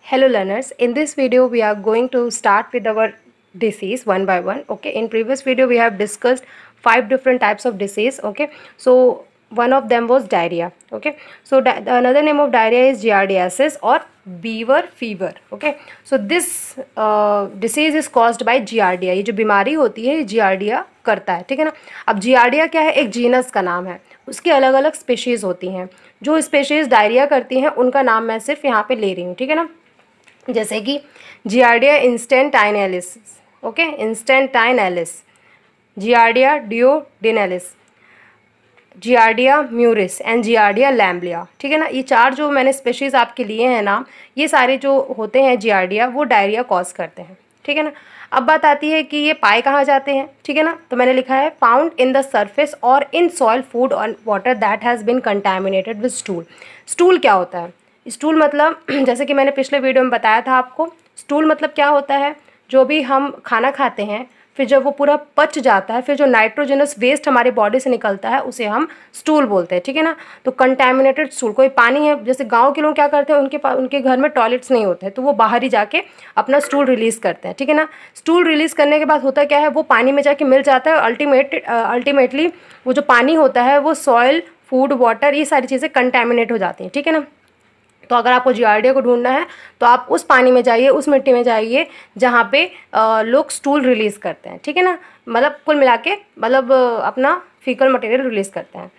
Hello learners, in this video we are going to start with our disease one by one. Okay, in previous video we have discussed 5 different types of disease. Okay, so one of them was diarrhea. Okay, so another name of diarrhea is giardiasis or beaver fever. Okay, so this disease is caused by giardia. ये जो बीमारी होती है ये giardia करता है, ठीक है ना। अब giardia क्या है, एक जीनस का नाम है, उसकी अलग अलग स्पेशीज़ होती हैं। जो स्पेशीज़ डायरिया करती हैं उनका नाम मैं सिर्फ यहाँ पे ले रही हूँ, ठीक है ना। जैसे कि Giardia intestinalis, okay, intestinalis, Giardia duodenalis, Giardia muris and Giardia lamblia, ठीक है ना। ये 4 जो मैंने स्पेशीज़ आपके लिए हैं नाम, ये सारे जो होते हैं जियार्डिया वो डायरिया कॉज करते हैं, ठीक है ना। अब बात आती है कि ये पाए कहाँ जाते हैं, ठीक है ना। तो मैंने लिखा है फाउंड इन द सरफेस और इन सॉइल फूड और water that has been contaminated with stool. Stool क्या होता है? स्टूल मतलब जैसे कि मैंने पिछले वीडियो में बताया था आपको, स्टूल मतलब क्या होता है, जो भी हम खाना खाते हैं फिर जब वो पूरा पच जाता है, फिर जो नाइट्रोजनस वेस्ट हमारे बॉडी से निकलता है उसे हम स्टूल बोलते हैं, ठीक है ना। तो कंटैमिनेटेड स्टूल, कोई पानी है, जैसे गांव के लोग क्या करते हैं, उनके घर में टॉयलेट्स नहीं होते हैं तो वो बाहर ही जाके अपना स्टूल रिलीज़ करते हैं, ठीक है ना। स्टूल रिलीज़ करने के बाद होता क्या है, वो पानी में जाके मिल जाता है और अल्टीमेटली वो जो पानी होता है वो सॉइल, फूड, वाटर, ये सारी चीज़ें कंटैमिनेट हो जाती हैं, ठीक है ना। तो अगर आपको जियार्डिया को ढूंढना है तो आप उस पानी में जाइए, उस मिट्टी में जाइए जहाँ पे लोग स्टूल रिलीज़ करते हैं, ठीक है ना। मतलब कुल मिला के मतलब अपना फीकल मटेरियल रिलीज़ करते हैं।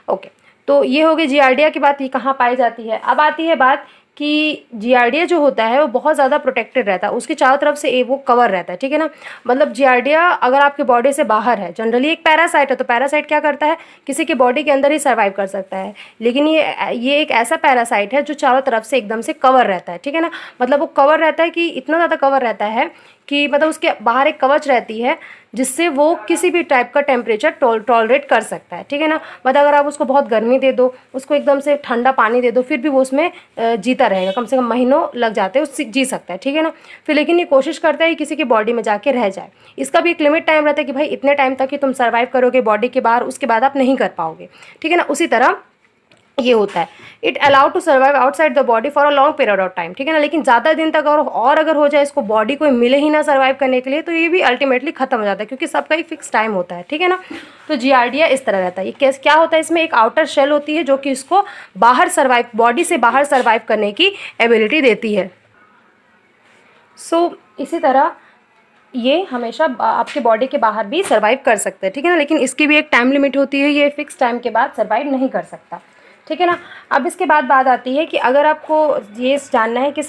ओके, तो ये हो गई जियार्डिया की बात, ये कहाँ पाई जाती है। अब आती है बात कि जियार्डिया जो होता है वो बहुत ज़्यादा प्रोटेक्टेड रहता है, उसके चारों तरफ से वो कवर रहता है, ठीक है ना। मतलब जियार्डिया अगर आपके बॉडी से बाहर है, जनरली एक पैरासाइट है, तो पैरासाइट क्या करता है, किसी के बॉडी के अंदर ही सर्वाइव कर सकता है, लेकिन ये एक ऐसा पैरासाइट है जो चारों तरफ से एकदम से कवर रहता है, ठीक है ना। मतलब वो कवर रहता है कि इतना ज़्यादा कवर रहता है कि मतलब उसके बाहर एक कवच रहती है जिससे वो किसी भी टाइप का टेम्परेचर टॉलरेट कर सकता है, ठीक है ना। मतलब अगर आप उसको बहुत गर्मी दे दो, उसको एकदम से ठंडा पानी दे दो, फिर भी वो उसमें जीता रहेगा, कम से कम महीनों लग जाते हैं उससे जी सकता है, ठीक है ना। फिर लेकिन ये कोशिश करता है कि किसी की बॉडी में जाके रह जाए। इसका भी एक लिमिट टाइम रहता है कि भाई इतने टाइम तक ही तुम सर्वाइव करोगे बॉडी के बाहर, उसके बाद आप नहीं कर पाओगे, ठीक है ना। उसी तरह ये होता है, it allowed to survive outside the body for a long period of time, ठीक है ना। लेकिन ज़्यादा दिन तक अगर हो जाए, इसको बॉडी को मिले ही ना सर्वाइव करने के लिए, तो ये भी अल्टीमेटली खत्म हो जाता है, क्योंकि सबका एक फिक्स टाइम होता है, ठीक है ना। तो जियार्डिया इस तरह रहता है। ये क्या होता है, इसमें एक आउटर शेल होती है जो कि इसको बाहर सर्वाइव, बॉडी से बाहर सर्वाइव करने की एबिलिटी देती है। इसी तरह ये हमेशा आपके बॉडी के बाहर भी सर्वाइव कर सकते हैं, ठीक है ना। लेकिन इसकी भी एक टाइम लिमिट होती है, ये फिक्स टाइम के बाद सर्वाइव नहीं कर सकता, ठीक है ना। अब इसके बाद बात आती है कि अगर आपको ये जानना है कि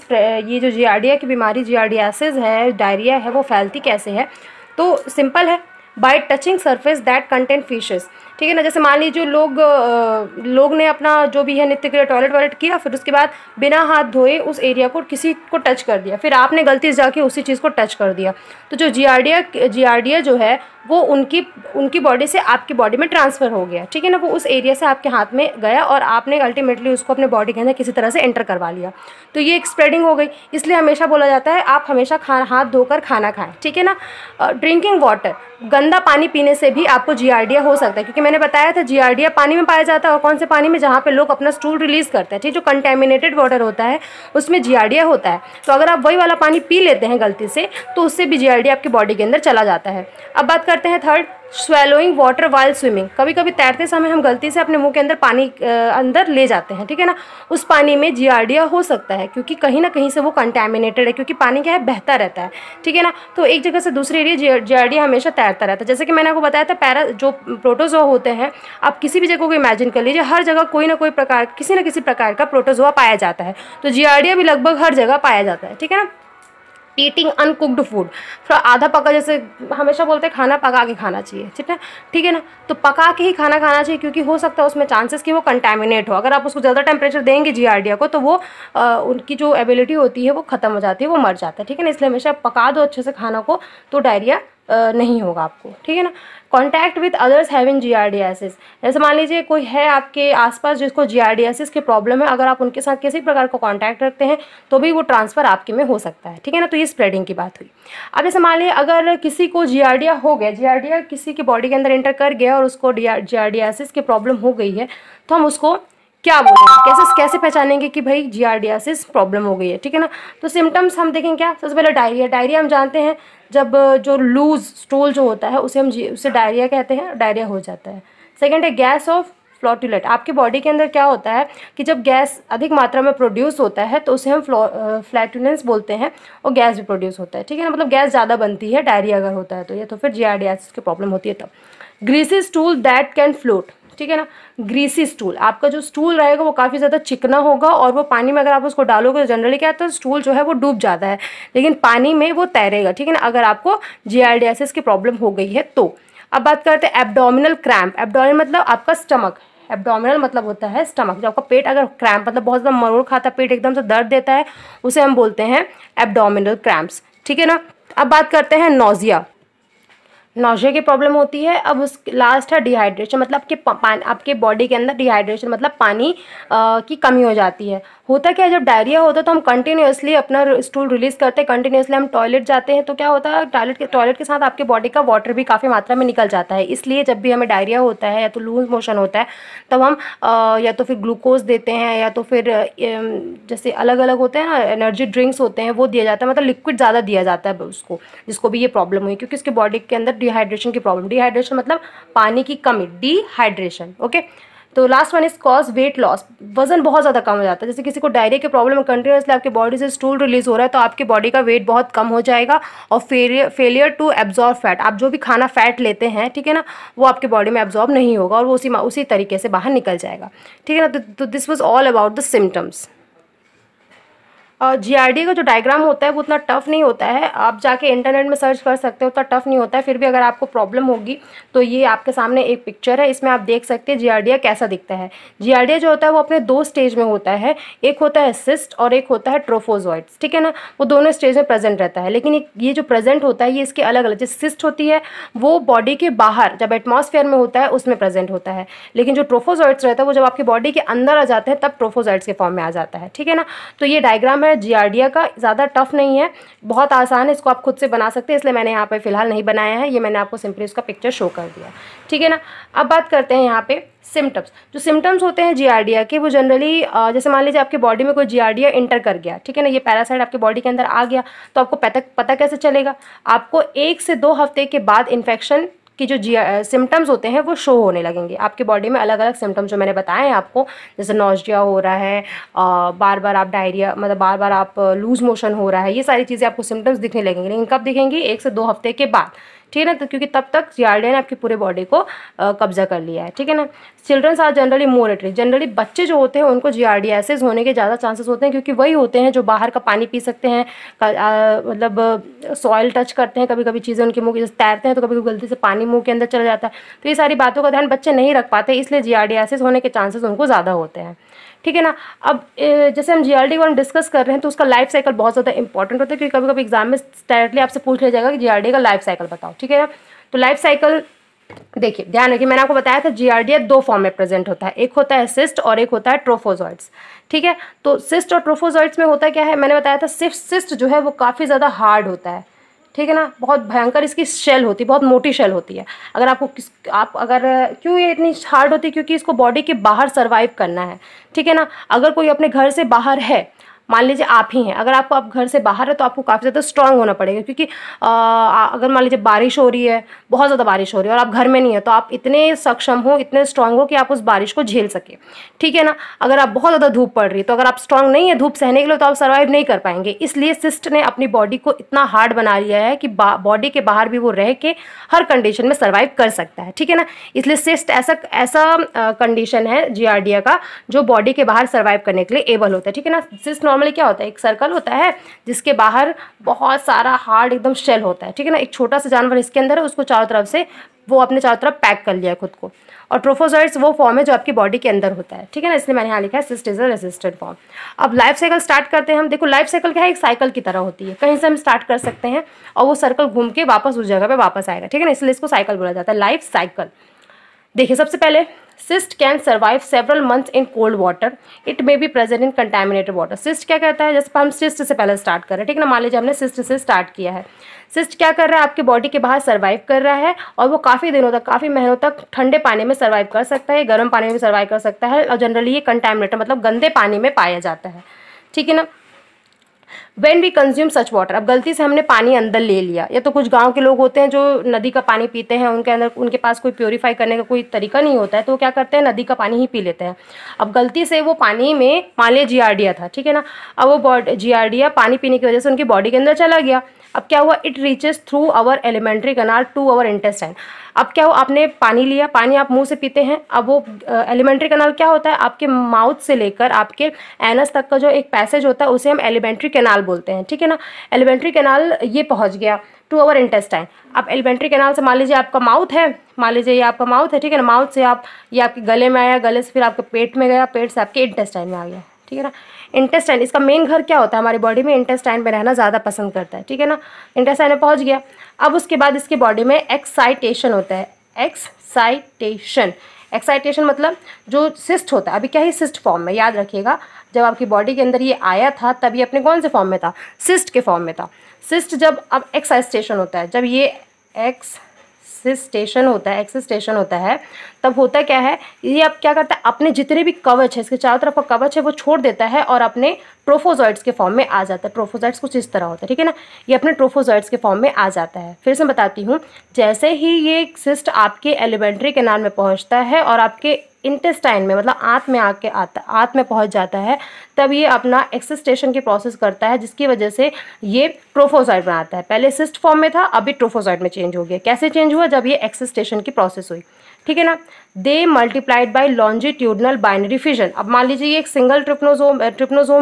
ये जो जियार्डिया की बीमारी, जियार्डियासिस है, डायरिया है, वो फैलती कैसे है, तो सिंपल है, bye touching surface that contain fishes, ठीक है ना। जैसे मान लीजिए लोग ने अपना जो भी है नित्य क्रिया टॉयलेट किया, फिर उसके बाद बिना हाथ धोए उस एरिया को किसी को टच कर दिया, फिर आपने गलती से जाके उसी चीज़ को टच कर दिया, तो जो जियार्डिया जो है वो उनकी बॉडी से आपकी बॉडी में ट्रांसफ़र हो गया, ठीक है ना। वो उस एरिया से आपके हाथ में गया और आपने अल्टीमेटली उसको अपने बॉडी के अंदर किसी तरह से एंटर करवा लिया, तो ये एक स्प्रेडिंग हो गई। इसलिए हमेशा बोला जाता है आप हमेशा हाथ धोकर खाना खाएं, ठीक है ना। ड्रिंकिंग वाटर, गंदा पानी पीने से भी आपको जियार्डिया हो सकता है, क्योंकि मैंने बताया था जियार्डिया पानी में पाया जाता है, और कौन से पानी में, जहाँ पे लोग अपना स्टूल रिलीज़ करते हैं, ठीक। जो कंटेमिनेटेड वाटर होता है उसमें जियार्डिया होता है, तो अगर आप वही वाला पानी पी लेते हैं गलती से, तो उससे भी जियार्डिया आपकी बॉडी के अंदर चला जाता है। अब बात करते हैं third, swallowing water while swimming. कभी कभी तैरते समय हम गलती से अपने मुंह के अंदर पानी अंदर ले जाते हैं, ठीक है ना। उस पानी में जियार्डिया हो सकता है, क्योंकि कहीं ना कहीं से वो कंटैमिनेटेड है, क्योंकि पानी क्या है, बहता रहता है, ठीक है ना। तो एक जगह से दूसरी एरिया जियार्डिया हमेशा तैरता रहता है। जैसे कि मैंने आपको बताया था, जो प्रोटोजोआ होते हैं, आप किसी भी जगह को इमेजिन कर लीजिए, हर जगह कोई ना कोई प्रकार, किसी न किसी प्रकार का प्रोटोजोआ पाया जाता है, तो जियार्डिया भी लगभग हर जगह पाया जाता है, ठीक है ना। ईटिंग अनकुक्ड फूड, थोड़ा आधा पका, जैसे हमेशा बोलते हैं खाना पका के खाना चाहिए, ठीक है ना। तो पका के ही खाना खाना चाहिए, क्योंकि हो सकता है उसमें चांसेस कि वो कंटैमिनेट हो। अगर आप उसको ज़्यादा टेम्परेचर देंगे जियार्डिया को, तो वो उनकी जो एबिलिटी होती है वो ख़त्म हो जाती है, वो मर जाता है, ठीक है ना। इसलिए हमेशा पका दो अच्छे से खाना को, तो डायरिया नहीं होगा आपको, ठीक है ना। Contact with others having giardiasis, जैसे मान लीजिए कोई है आपके आसपास जिसको जियार्डियासिस की प्रॉब्लम है, अगर आप उनके साथ किसी प्रकार का कॉन्टैक्ट रखते हैं तो भी वो ट्रांसफ़र आपके में हो सकता है, ठीक है ना। तो ये स्प्रेडिंग की बात हुई। अब जैसे मान लीजिए अगर किसी को जियार्डिया हो गया, जियार्डिया किसी की बॉडी के अंदर एंटर कर गया और उसको जियार्डियासिस की प्रॉब्लम हो गई है, तो हम उसको क्या बोलेंगे, कैसे कैसे पहचानेंगे कि भाई जियार्डियासिस प्रॉब्लम हो गई है, ठीक है ना। तो सिम्टम्स हम देखें क्या, सबसे पहले डायरिया। डायरिया हम जानते हैं जब जो लूज स्टूल जो होता है उसे उसे डायरिया कहते हैं, डायरिया हो जाता है। सेकेंड है गैस ऑफ फ्लॉटुलेट। आपके बॉडी के अंदर क्या होता है कि जब गैस अधिक मात्रा में प्रोड्यूस होता है तो उसे हम फ्लैटुलेंस बोलते हैं, और गैस भी प्रोड्यूस होता है, ठीक है ना, मतलब गैस ज़्यादा बनती है डायरिया अगर होता है तो ये, तो फिर जियार्डियासिस की प्रॉब्लम होती है तब। Greasy stool that can float, ठीक है ना। ग्रीसी स्टूल, आपका जो स्टूल रहेगा वो काफ़ी ज़्यादा चिकना होगा और वो पानी में अगर आप उसको डालोगे तो जनरली क्या होता है, स्टूल जो है वो डूब जाता है, लेकिन पानी में वो तैरेगा, ठीक है ना, अगर आपको जियार्डियासिस की प्रॉब्लम हो गई है तो। अब बात करते हैं एब्डोमिनल क्रैम्प। एब्डोमिनल मतलब आपका स्टमक, एब्डोमिनल मतलब होता है स्टमक। जब आपका पेट अगर क्रैम्प मतलब बहुत ज़्यादा मरोड़ खाता है, पेट एकदम से दर्द देता है, उसे हम बोलते हैं एब्डोमिनल क्रैम्प्स, ठीक है ना। अब बात करते हैं नोजिया। नौशे की प्रॉब्लम होती है। अब उस लास्ट है डिहाइड्रेशन, मतलब आपके बॉडी के अंदर डिहाइड्रेशन मतलब पानी की कमी हो जाती है। होता क्या है, जब डायरिया होता है तो हम कंटिन्यूअसली अपना स्टूल रिलीज करते हैं, कंटिन्यूअसली हम टॉयलेट जाते हैं, तो क्या होता है टॉयलेट के साथ आपके बॉडी का वाटर भी काफ़ी मात्रा में निकल जाता है। इसलिए जब भी हमें डायरिया होता है या तो लूज मोशन होता है तब हम या तो फिर ग्लूकोज देते हैं या तो फिर जैसे अलग अलग होते हैं ना एनर्जी ड्रिंक्स होते हैं वो दिया जाता है, मतलब लिक्विड ज़्यादा दिया जाता है उसको, जिसको भी ये प्रॉब्लम हुई, क्योंकि उसके बॉडी के अंदर डिहाइड्रेशन की प्रॉब्लम। डिहाइड्रेशन मतलब पानी की कमी, डिहाइड्रेशन, ओके। तो last one is cause weight loss. वजन बहुत ज़्यादा कम हो जाता है, जैसे किसी को डायरिया की प्रॉब्लम कंटिन्यूसली आपकी बॉडी से स्टूल रिलीज हो रहा है तो आपकी बॉडी का वेट बहुत कम हो जाएगा, और फेलियर टू एब्जॉर्ब फैट, आप जो भी खाना फैट लेते हैं, ठीक है ना, वो आपके बॉडी में एब्जॉर्ब नहीं होगा और वो उसी तरीके से बाहर निकल जाएगा, ठीक है ना। तो this was all about the symptoms. GRD का जो डायग्राम होता है वो उतना टफ नहीं होता है, आप जाके इंटरनेट में सर्च कर सकते हो, उतना टफ नहीं होता है। फिर भी अगर आपको प्रॉब्लम होगी तो ये आपके सामने एक पिक्चर है, इसमें आप देख सकते हैं जियार्डिया कैसा दिखता है। जियार्डिया जो होता है वो अपने दो स्टेज में होता है, एक होता है सिस्ट और एक होता है ट्रोफोजॉइड्स, ठीक है ना, वो दोनों स्टेज में प्रेजेंट रहता है। लेकिन ये जो प्रेजेंट होता है ये इसके अलग अलग, जैसे सिस्ट होती है वो बॉडी के बाहर जब एटमॉस्फेयर में होता है उसमें प्रेजेंट होता है, लेकिन जो ट्रोफोजॉइड्स रहता है वो जब आपकी बॉडी के अंदर आ जाते हैं तब ट्रोफोजॉइड्स के फॉर्म में आ जाता है, ठीक है ना। तो ये डायग्राम है जियार्डिया का, ज़्यादा टफ नहीं है, बहुत आसान है, इसको आप खुद से बना सकते हैं, इसलिए मैंने यहाँ पे फिलहाल नहीं बनाया है, ये मैंने आपको सिंपली उसका पिक्चर शो कर दिया, ठीक है ना। अब बात करते हैं यहाँ पे सिम्टम्स। जो सिम्टम्स होते हैं जियार्डिया के वो जनरली जैसे मान लीजिए आपके बॉडी में कोई जियार्डिया इंटर कर गया, ठीक है ना, ये पैरासाइट आपके बॉडी के अंदर आ गया, तो आपको पता कैसे चलेगा, आपको 1 से 2 हफ्ते के बाद इन्फेक्शन कि जो सिम्टम्स होते हैं वो शो होने लगेंगे आपके बॉडी में। अलग अलग सिम्टम्स जो मैंने बताए हैं आपको, जैसे नॉजिया हो रहा है, बार बार आप डायरिया मतलब बार बार आप लूज मोशन हो रहा है, ये सारी चीज़ें आपको सिम्टम्स दिखने लगेंगे। लेकिन कब दिखेंगी, 1 से 2 हफ्ते के बाद, ठीक है ना, तो क्योंकि तब तक जियार्डिया ने आपकी पूरे बॉडी को कब्जा कर लिया है, ठीक है ना। Childrens are generally more at risk. Generally बच्चे जो होते हैं उनको जियार्डियासिस होने के ज़्यादा चांसेस होते हैं, क्योंकि वही होते हैं जो बाहर का पानी पी सकते हैं, मतलब सॉइल टच करते हैं, कभी कभी चीज़ें उनके मुंह के जैसे तैरते हैं तो कभी कभी गलती से पानी मुंह के अंदर चला जाता है, तो ये सारी बातों का ध्यान बच्चे नहीं रख पाते, इसलिए जियार्डियासिस होने के चांसेस उनको ज़्यादा होते हैं, ठीक है ना। अब जैसे हम जियार्डी को हम डिस्कस कर रहे हैं तो उसका लाइफ साइकिल बहुत ज़्यादा इंपॉर्टेंट होता है, क्योंकि कभी कभी एग्जाम में डायरेक्टली आपसे पूछ लिया जाएगा कि जियार्डी का लाइफ साइकिल बताओ, ठीक है ना। तो लाइफ साइकिल देखिए, ध्यान रखिए, मैंने आपको बताया था जियार्डिया 2 फॉर्म में प्रेजेंट होता है, एक होता है सिस्ट और एक होता है ट्रोफोजॉइड्स, ठीक है। तो सिस्ट और ट्रोफोजॉइड्स में होता क्या है, मैंने बताया था सिस्ट जो है वो काफ़ी ज़्यादा हार्ड होता है, ठीक है ना, बहुत भयंकर इसकी शेल होती है, बहुत मोटी शेल होती है। अगर आपको क्यों ये इतनी हार्ड होती है, क्योंकि इसको बॉडी के बाहर सर्वाइव करना है, ठीक है ना। अगर कोई अपने घर से बाहर है, मान लीजिए आप ही हैं, अगर आप घर से बाहर है तो आपको काफ़ी ज़्यादा स्ट्रांग होना पड़ेगा, क्योंकि अगर मान लीजिए बारिश हो रही है, बहुत ज़्यादा बारिश हो रही है और आप घर में नहीं है, तो आप इतने सक्षम हो, इतने स्ट्रांग हो कि आप उस बारिश को झेल सके, ठीक है ना। अगर आप बहुत ज़्यादा धूप पड़ रही है तो अगर आप स्ट्रांग नहीं है धूप सहने के लिए तो आप सर्वाइव नहीं कर पाएंगे। इसलिए सिस्ट ने अपनी बॉडी को इतना हार्ड बना लिया है कि बॉडी के बाहर भी वो रह के हर कंडीशन में सर्वाइव कर सकता है, ठीक है ना। इसलिए सिस्ट ऐसा कंडीशन है जियार्डिया का जो बॉडी के बाहर सर्वाइव करने के लिए एबल होता है, ठीक है ना। सिस्ट नॉर्मली क्या होता है, एक सर्कल होता है जिसके बाहर बहुत सारा हार्ड एकदम शेल होता है, ठीक है ना। एक छोटा सा जानवर इसके अंदर है, उसको चारों तरफ से वो अपने चारों तरफ पैक कर लिया है खुद को। और ट्रोफोजॉइड्स वो फॉर्म है जो आपकी बॉडी के अंदर होता है, ठीक है ना, इसलिए मैंने यहाँ लिखा है cyst is a resistant form. अब लाइफ साइकिल स्टार्ट करते हैं हम। देखो लाइफ साइकिल क्या है, एक साइकिल की तरह होती है, कहीं से हम स्टार्ट कर सकते हैं और वो सर्कल घूम के वापस उस जगह पे वापस आएगा, ठीक है ना, इसलिए इसको साइकिल बोला जाता है, लाइफ साइकिल। देखिए सबसे पहले cyst can survive several months in cold water, it may be present in contaminated water. Cyst क्या कहता है, जैसे हम सिस्ट से पहले स्टार्ट कर रहे हैं, ठीक है ना, मान लीजिए हमने सिस्ट से स्टार्ट किया है। सिस्ट क्या कर रहा है, आपके बॉडी के बाहर सर्वाइव कर रहा है और वो काफ़ी दिनों तक, काफ़ी महीनों तक ठंडे पानी में सर्वाइव कर सकता है, गर्म पानी में भी सर्वाइव कर सकता है, और जनरली ये कंटेमिनेटेड मतलब गंदे पानी में पाया जाता है, ठीक है ना। When we consume such water, अब गलती से हमने पानी अंदर ले लिया, या तो कुछ गांव के लोग होते हैं जो नदी का पानी पीते हैं, उनके अंदर उनके पास कोई प्योरीफाई करने का कोई तरीका नहीं होता है, तो वो क्या करते हैं, नदी का पानी ही पी लेते हैं। अब गलती से वो पानी में मान लिया जियार्डिया था, ठीक है ना, अब वो जियार्डिया पानी पीने की वजह से उनकी बॉडी के अंदर चला गया। अब क्या हुआ, it reaches through our alimentary canal to our intestine. अब क्या हुआ, आपने पानी लिया, पानी आप मुंह से पीते हैं, अब वो एलिमेंट्री कनाल क्या होता है, आपके माउथ से लेकर आपके एनस तक का जो एक पैसेज होता है उसे हम एलिमेंट्री कैनाल बोलते हैं, ठीक है ना। एलिमेंट्री कैनाल ये पहुंच गया टू आवर इंटेस्टाइन। अब एलिमेंट्री कैनाल से मान लीजिए आपका माउथ है, मान लीजिए ये आपका माउथ है, ठीक है ना, माउथ से आप ये आपके गले में आया, गले से फिर आपके पेट में गया, पेट से आपके इंटेस्टाइन में आ गया, ठीक है ना। इंटेस्टाइन, इसका मेन घर क्या होता है हमारी बॉडी में, इंटेस्टाइन में रहना ज़्यादा पसंद करता है, ठीक है ना। इंटेस्टाइन में पहुंच गया, अब उसके बाद इसकी बॉडी में एक्साइटेशन होता है। एक्साइटेशन, एक्साइटेशन मतलब जो सिस्ट होता है, अभी क्या है, सिस्ट फॉर्म में, याद रखिएगा जब आपकी बॉडी के अंदर ये आया था तब ये अपने कौन से फॉर्म में था, सिस्ट के फॉर्म में था। सिस्ट जब, अब एक्साइटेशन होता है, जब ये एक्सिस्टेशन होता है तब होता क्या है, ये अब क्या करता है, अपने जितने भी कवच है, इसके चारों तरफ का कवच है वो छोड़ देता है और अपने ट्रोफोजॉइड्स के फॉर्म में आ जाता है। ट्रोफोजॉइड्स कुछ इस तरह होता है, ठीक है ना, ये अपने ट्रोफोजॉइड्स के फॉर्म में आ जाता है। फिर से बताती हूँ, जैसे ही ये सिस्ट आपके एलिमेंट्री कैनाल में पहुँचता है और आपके इंटेस्टाइन में मतलब आंत में आके आता, आंत में पहुंच जाता है, तब ये अपना एक्सिस्टेशन की प्रोसेस करता है, जिसकी वजह से ये ट्रोफोजॉइड बनाता है। पहले सिस्ट फॉर्म में था, अभी ट्रोफोजॉइड में चेंज हो गया। कैसे चेंज हुआ, जब ये एक्सिस्टेशन की प्रोसेस हुई, ठीक है ना। They multiplied by longitudinal binary fission. अब मान लीजिए ये एक सिंगल ट्रिप्नोसोम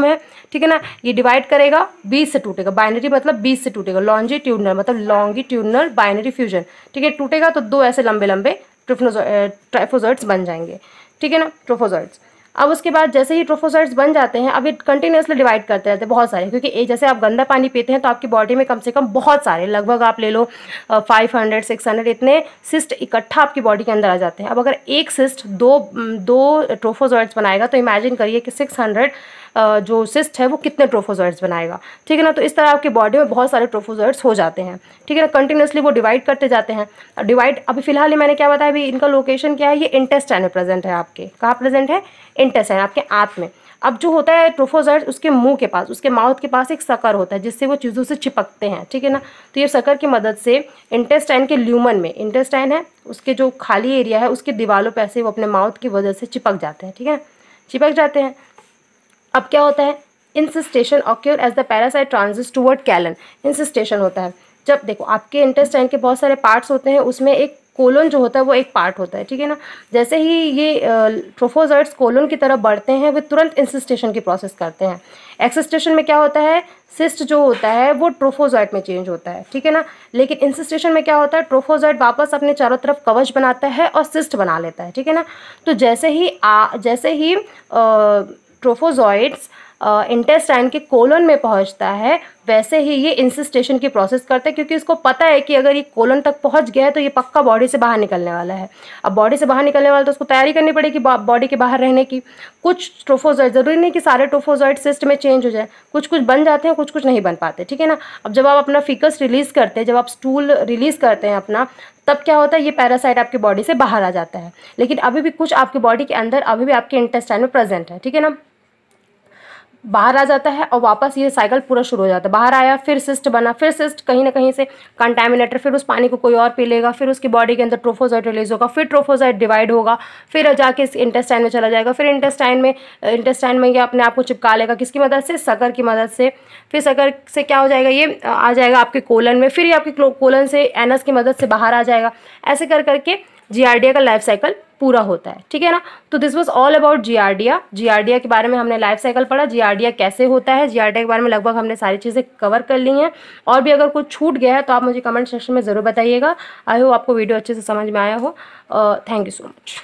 है, ठीक है ना, ये डिवाइड करेगा, 20 से टूटेगा, बाइनरी मतलब 20 से टूटेगा, लॉन्जिट्यूडनल मतलब लॉन्गिट्यूडनल बाइनरी फ्यूजन, ठीक है, टूटेगा तो दो ऐसे लंबे लंबे ट्राइफोजॉइड्स बन जाएंगे, ठीक है ना, ट्रोफोजॉइड्स। अब उसके बाद जैसे ही ट्रोफोजॉइड्स बन जाते हैं, अब ये कंटिन्यूसली डिवाइड करते रहते हैं बहुत सारे, क्योंकि जैसे आप गंदा पानी पीते हैं तो आपकी बॉडी में कम से कम बहुत सारे, लगभग आप ले लो 500 600 इतने सिस्ट इकट्ठा आपकी बॉडी के अंदर आ जाते हैं। अब अगर एक सिस्ट दो ट्रोफोजॉइड्स बनाएगा तो इमेजिन करिए कि 600 जो सिस्ट है वो कितने ट्रोफोजॉइड्स बनाएगा, ठीक है ना। तो इस तरह आपकी बॉडी में बहुत सारे ट्रोफोजॉइड्स हो जाते हैं, ठीक है ना, कंटिन्यूसली वो डिवाइड करते जाते हैं। डिवाइड अभी फिलहाल मैंने क्या बताया, अभी इनका लोकेशन क्या है, ये इंटेस्टाइन में प्रेजेंट है, आपके कहाँ प्रेजेंट है, इंटेस्टाइन, आपके आंत में। अब जो होता है ट्रोफोजॉइड, उसके मुंह के पास, उसके माउथ के पास एक सकर होता है जिससे वो चीज़ों से चिपकते हैं, ठीक है ना। तो ये सकर की मदद से इंटेस्टाइन के ल्यूमन में, इंटेस्टाइन है उसके जो खाली एरिया है उसके दीवारों पर ऐसे वो अपने माउथ की वजह से चिपक जाते हैं, ठीक है, चिपक जाते हैं। अब क्या होता है, encystation occur as the parasite transits toward colon. Encystation होता है जब, देखो आपके इंटेस्टाइन के बहुत सारे पार्ट्स होते हैं, उसमें एक कोलन जो होता है वो एक पार्ट होता है, ठीक है ना। जैसे ही ये ट्रोफोजॉइड्स कोलन की तरफ बढ़ते हैं वे तुरंत इंसिस्टेशन की प्रोसेस करते हैं। एक्सिस्टेशन में क्या होता है, सिस्ट जो होता है वो ट्रोफोजॉइड में चेंज होता है, ठीक है ना। लेकिन इंसिस्टेशन में क्या होता है, ट्रोफोजॉइड वापस अपने चारों तरफ कवच बनाता है और सिस्ट बना लेता है, ठीक है ना। तो जैसे ही ट्रोफोजॉइड्स इंटेस्टाइन के कोलन में पहुंचता है, वैसे ही ये इंसिस्टेशन की प्रोसेस करते हैं, क्योंकि इसको पता है कि अगर ये कोलन तक पहुंच गया है तो ये पक्का बॉडी से बाहर निकलने वाला है। अब बॉडी से बाहर निकलने वाला तो उसको तैयारी करनी पड़ेगी बॉडी के बाहर रहने की। कुछ ट्रोफोजॉइड, जरूरी नहीं कि सारे ट्रोफोजॉइड सिस्ट में चेंज हो जाए, कुछ कुछ बन जाते हैं, कुछ कुछ नहीं बन पाते, ठीक है ना। अब जब आप अपना फीकस रिलीज करते हैं, जब आप स्टूल रिलीज करते हैं अपना, तब क्या होता है, ये पैरासाइट आपकी बॉडी से बाहर आ जाता है। लेकिन अभी भी कुछ आपकी बॉडी के अंदर अभी भी आपके इंटेस्टाइन में प्रेजेंट है, ठीक है ना, बाहर आ जाता है और वापस ये साइकिल पूरा शुरू हो जाता है। बाहर आया, फिर सिस्ट बना, फिर सिस्ट कहीं ना कहीं से कंटामिनेटेड, फिर उस पानी को कोई और पी लेगा, फिर उसकी बॉडी के अंदर ट्रोफोजॉइड रिलीज होगा, फिर ट्रोफोजॉइड डिवाइड होगा, फिर जाके इंटेस्टाइन में चला जाएगा, फिर इंटेस्टाइन में ये अपने आप को चिपका लेगा, किसकी मदद से, सकर की मदद से। फिर सकर से क्या हो जाएगा, ये आ जाएगा आपके कोलन में, फिर ये आपके कोलन से एनस की मदद से बाहर आ जाएगा। ऐसे कर करके जियार्डिया का लाइफ साइकिल पूरा होता है, ठीक है ना। तो this was all about giardia. Giardia के बारे में हमने लाइफ साइकिल पढ़ा, जियार्डिया कैसे होता है, जियार्डिया के बारे में लगभग हमने सारी चीज़ें कवर कर ली हैं। और भी अगर कुछ छूट गया है तो आप मुझे कमेंट सेक्शन में ज़रूर बताइएगा। आई होप आपको वीडियो अच्छे से समझ में आया हो। Thank you so much.